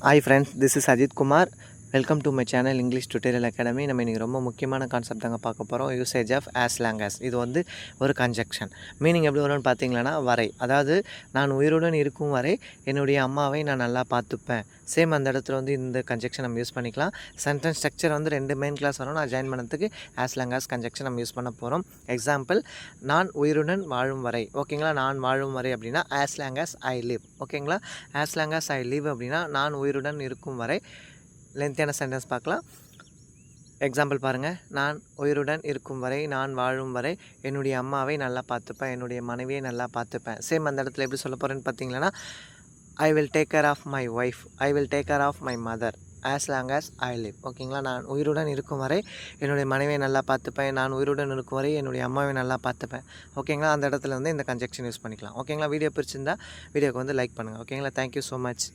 Hi friends, this is Ajit Kumar. Welcome to my channel English tutorial academy. நம்ம இன்றைக்கி ரொம்ப முக்கியமான concept தாங்க பார்க்க போகிறோம். Usage of as long as. இது வந்து ஒரு கன்ஜெக்ஷன். மீனிங் எப்படி வரும்னு பார்த்தீங்கன்னா வரை, அதாவது நான் உயிருடன் இருக்கும் வரை என்னுடைய அம்மாவை நான் நல்லா பார்த்துப்பேன். சேம் அந்த இடத்துல வந்து இந்த கன்ஜெக்ஷன் நம்ம யூஸ் பண்ணிக்கலாம். சென்டென்ஸ் ஸ்ட்ரக்சர் வந்து 2 மெயின் கிளாஸ் வரும். நான் ஜாயின் பண்ணதுக்கு ஆஸ் லாங் ஆஸ் கன்ஜெக்ஷன் நம்ம யூஸ் பண்ண போகிறோம். எக்ஸாம்பிள், நான் உயிருடன் வாழும் வரை. ஓகேங்களா, நான் வாழும் வரை அப்படின்னா as long as I live. ஓகேங்களா, as long as I live அப்படின்னா நான் உயிருடன் இருக்கும் வரை. லென்த்தியான சென்டென்ஸ் பார்க்கலாம். எக்ஸாம்பிள் பாருங்கள். நான் உயிருடன் இருக்கும் வரை, நான் வாழும் வரை என்னுடைய அம்மாவை நல்லா பார்த்துப்பேன், என்னுடைய மனைவியை நல்லா பார்த்துப்பேன். சேம் அந்த இடத்துல எப்படி சொல்ல போகிறேன்னு பார்த்தீங்கன்னா, I will take care of my wife, I will take care of my mother as long as I live. ஓகேங்களா, நான் உயிருடன் இருக்கும் வரை என்னுடைய மனைவியை நல்லா பார்த்துப்பேன், நான் உயிருடன் இருக்கும் வரை என்னுடைய அம்மாவை நல்லா பார்த்துப்பேன். ஓகேங்களா, அந்த இடத்துல வந்து இந்த கன்ஜெக்ஷன் யூஸ் பண்ணிக்கலாம். ஓகேங்களா, வீடியோ பிடிச்சிருந்தா வீடியோக்கு வந்து லைக் பண்ணுங்கள். ஓகேங்களா, தேங்க்யூ ஸோ மச்.